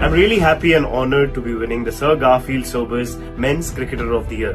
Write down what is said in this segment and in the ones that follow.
I'm really happy and honored to be winning the Sir Garfield Sobers Men's Cricketer of the Year.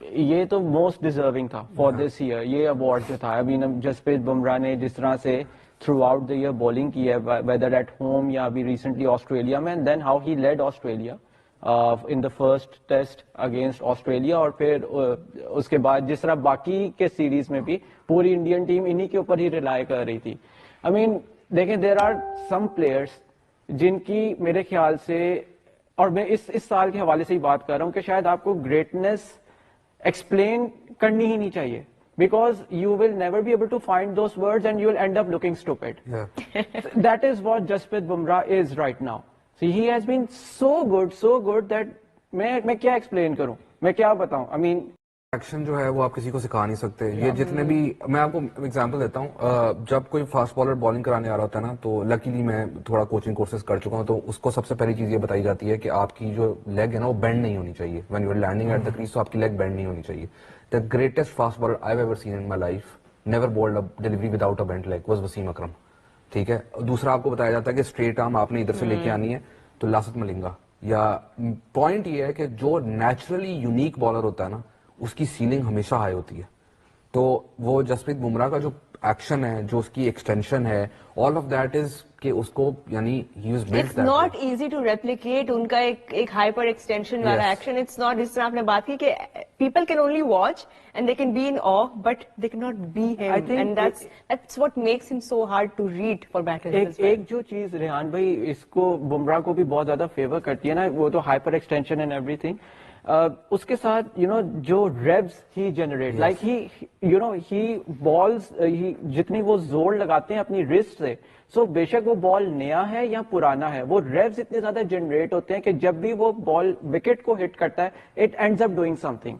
یہ تو most deserving تھا for this year یہ award جو تھا. جسپریت بمراہ نے جس طرح سے throughout the year bowling کی ہے, ویدر ایٹ ہوم یا ابھی ریسنٹلی آسٹریلیا میں, and then how he led Australia in the first test against Australia, اور پھر اس کے بعد جس طرح باقی کے سیریز میں بھی پوری انڈین ٹیم انہی کے اوپر ہی ریلائی کر رہی تھی. دیکھیں دیر آر سم پلیئرس جن کی میرے خیال سے, اور میں اس سال کے حوالے سے ہی بات کر رہا ہوں کہ شاید آپ کو گریٹنس ایکسپلین کرنی ہی نہیں چاہیے, because you will never be able to find those words and you will end up looking stupid. That is what Jasprit Bumrah is right now. See, he has been so good that میں کیا explain کروں, میں کیا بتاؤں. Action جو ہے وہ آپ کسی کو سکھا نہیں سکتے. یہ جتنے بھی, میں آپ کو ایگزامپل دیتا ہوں, جب کوئی فاسٹ بالر بالنگ کرانے آ رہا ہوتا ہے نا, تو لکیلی میں تھوڑا کوچنگ کورسز کر چکا ہوں, تو اس کو سب سے پہلی چیز یہ بتائی جاتی ہے کہ آپ کی جو لیگ ہے نا وہ بینڈ نہیں ہونی چاہیے. When you are landing at the crease, تو آپ کی لیگ بینڈ نہیں ہونی چاہیے. The greatest fast bowler I've ever seen in my life never bowled a delivery without a bent leg was Wasim Akram. ٹھیک ہے. دوسرا آپ کو بتایا جاتا ہے کہ اسٹریٹ آرم آپ نے ادھر سے لے کے آنی ہے, تو لاسٹ ملنگا. یا پوائنٹ یہ ہے کہ جو نیچرلی یونیک بالر ہوتا ہے نا, اس کی سیلنگ ہمیشہ ہائی ہوتی ہے. تو وہ جسپریت بمراہ کا جو ایکشن ہے, جو اس کی ایکسٹینشن ہے, آل آف دیٹ از کہ اس کو, یعنی he was built it's not easy to replicate ان کا ایک ہائپر ایکسٹینشن والا ایکشن. اٹس ناٹ, جس طرح آپ نے بات کی کہ people can only watch and they can be in awe, but they cannot be him, and that's what makes him so hard to read for batters. ایک جو چیز ریحان بھائی اس کو بمراہ کو بھی بہت زیادہ فیور کرتی ہے نا, وہ تو hyperextension and everything. اس کے ساتھ جو revs he generate, like he balls, جتنی وہ زور لگاتے ہیں اپنی رسٹ سے, سو بے شک وہ بال نیا ہے یا پرانا ہے, وہ ریبز اتنے زیادہ جنریٹ ہوتے ہیں کہ جب بھی وہ بال وکٹ کو ہٹ کرتا ہے, it ends up doing some thing.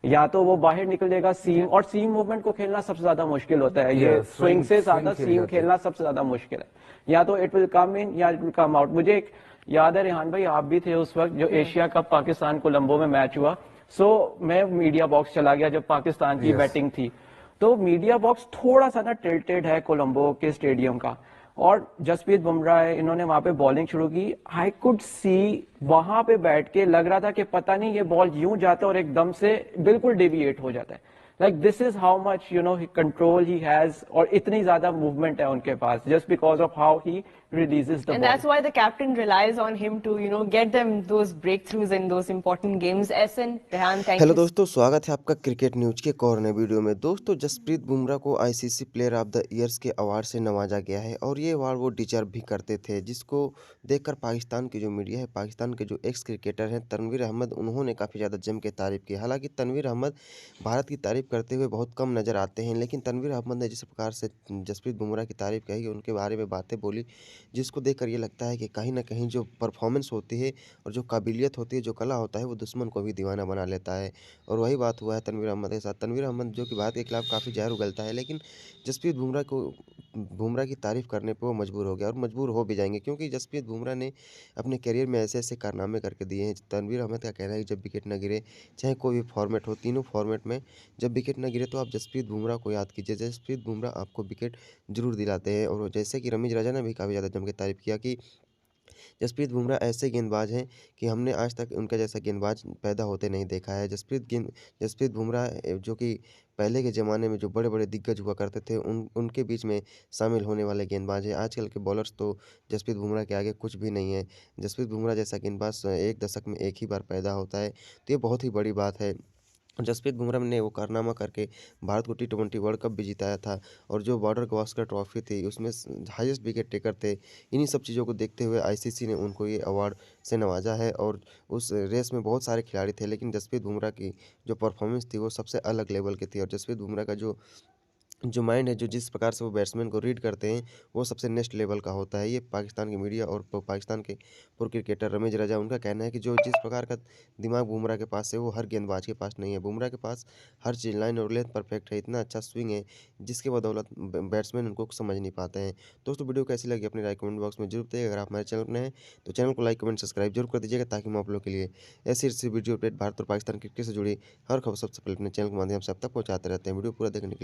یا تو وہ باہر نکل جائے گا سیم, اور سیم موومنٹ کو کھیلنا سب سے زیادہ مشکل ہوتا ہے. یہ سوئنگ سے زیادہ سیم کھیلنا سب سے زیادہ مشکل ہے. یا تو اٹ ول کم ان یا اٹ ول کم آؤٹ. مجھے ایک یاد ہے ریحان بھائی, آپ بھی تھے اس وقت جو ایشیا کپ پاکستان کولمبو میں میچ ہوا. سو میں میڈیا باکس چلا گیا جب پاکستان کی بیٹنگ تھی, تو میڈیا باکس تھوڑا سا نا ٹلٹڈ ہے کولمبو کے اسٹیڈیم کا, اور جسپریت بمراہ ہے, انہوں نے وہاں پہ بالنگ شروع کی. آئی کوڈ سی وہاں پہ بیٹھ کے لگ رہا تھا کہ پتہ نہیں یہ بال یوں جاتا ہے اور ایک دم سے بالکل ڈیویٹ ہو جاتا ہے. Like this is how much control he has, اور اتنی زیادہ موومنٹ ہے ان کے پاس, just because of how he releases the and ball. that's why the captain relies on him to get them those breakthroughs in those important games. Ehsan, Rehan, thank you. Hello دوستو, سواگت ہے آپ کا cricket news کے ایک اور نئے video میں. دوستو, جسپریت بمراہ کو آئی سی C player of the years کے ایوارڈ سے نوازا گیا ہے, اور یہ ایوارڈ وہ ڈیزرو بھی کرتے تھے, جس کو دیکھ کر پاکستان کی جو میڈیا ہے, پاکستان کے جو ایکس کرکٹر ہیں تنویر احمد, انہوں نے کافی زیادہ جم کے تعریف کی. حالانکہ تنویر احمد بھارت کی تعریف کرتے ہوئے بہت کم نظر آتے ہیں, لیکن تنویر احمد نے جس پرکار سے جسپریت بمراہ کی تعریف کہی, ان کے بارے میں باتیں بولی, جس کو دیکھ کر یہ لگتا ہے کہ کہیں نہ کہیں جو پرفارمنس ہوتی ہے اور جو قابلیت ہوتی ہے, جو کلا ہوتا ہے, وہ دشمن کو بھی دیوانہ بنا لیتا ہے. اور وہی بات ہوا ہے تنویر احمد کے ساتھ. تنویر احمد جو کہ بھارت کے خلاف کافی زہر اگلتا ہے, لیکن جسپریت بمراہ کی تعریف کرنے پہ وہ مجبور ہو گیا, اور مجبور ہو بھی جائیں گے, کیونکہ جسپریت بمراہ نے اپنے کیریئر میں ایسے ایسے کارنامے کر کے دیے ہیں. تنویر احمد کا کہنا ہے کہ جب وکٹ نہ گرے, چاہے کوئی بھی فارمیٹ ہو, تینوں فارمیٹ میں جب وکٹ نہ گرے تو آپ جسپریت بمراہ کو یاد کیجیے. جسپریت بمراہ آپ کو وکٹ ضرور دلاتے ہیں. اور جیسے کہ رمیز راجہ نے بھی کافی زیادہ جم کے تعریف کیا کہ جسپریت بمراہ ایسے گیند باز ہیں کہ ہم نے آج تک ان کا جیسا گیند باز پیدا ہوتے نہیں دیکھا ہے. جسپریت بمراہ جو کہ پہلے کے زمانے میں جو بڑے بڑے دگگج ہوا کرتے تھے, ان کے بیچ میں شامل ہونے والے گیند باز ہیں. آج کل کے بالرز تو جسپریت بمراہ کے آگے کچھ بھی نہیں ہے. جسپریت بمراہ جیسا گیند باز ایک دشک میں ایک ہی بار پیدا ہوتا ہے, تو یہ بہت ہی بڑی بات ہے. جسپریت بمراہ نے وہ کارنامہ کر کے بھارت کو T20 ورلڈ کپ بھی جتایا تھا, اور جو بارڈر گواسکر ٹرافی تھی اس میں ہائیسٹ وکٹ ٹیکر تھے. انہی سب چیزوں کو دیکھتے ہوئے آئی سی سی نے ان کو یہ ایوارڈ سے نوازا ہے. اور اس ریس میں بہت سارے کھلاڑی تھے, لیکن جسپریت بمراہ کی جو پرفارمنس تھی وہ سب سے الگ لیول کی تھی. اور جسپریت بمراہ کا جو مائنڈ ہے, جو جس پرکار سے وہ بیٹسمین کو ریڈ کرتے ہیں, وہ سب سے نیکسٹ لیول کا ہوتا ہے. یہ پاکستان کی میڈیا اور پاکستان کے پرو کرکٹر رمیز راجہ, ان کا کہنا ہے کہ جو جس پرکار کا دماغ بمراہ کے پاس ہے وہ ہر گیند باز کے پاس نہیں ہے. بمراہ کے پاس ہر چیز لائن اور لینتھ پرفیکٹ ہے, اتنا اچھا سوئنگ ہے جس کے بدولت بیٹسمین ان کو سمجھ نہیں پاتے ہیں. دوستو, ویڈیو کیسی لگی اپنی رائے کمنٹ باکس میں ضرور بتائیے. اگر آپ ہمارے چینل پر نئے ہیں تو چینل کو لائک کمنٹ سبسکرائب ضرور کر دیجیے گا, تاکہ میں آپ لوگوں کے لیے ایسی ویڈیو اپڈیٹ بھارت اور پاکستان کرکٹ سے جڑی ہر خبر سب سے پہلے اپنے چینل کے مادھیم سے اب تک پہنچاتے رہتے ہیں. ویڈیو پورا دیکھنے کے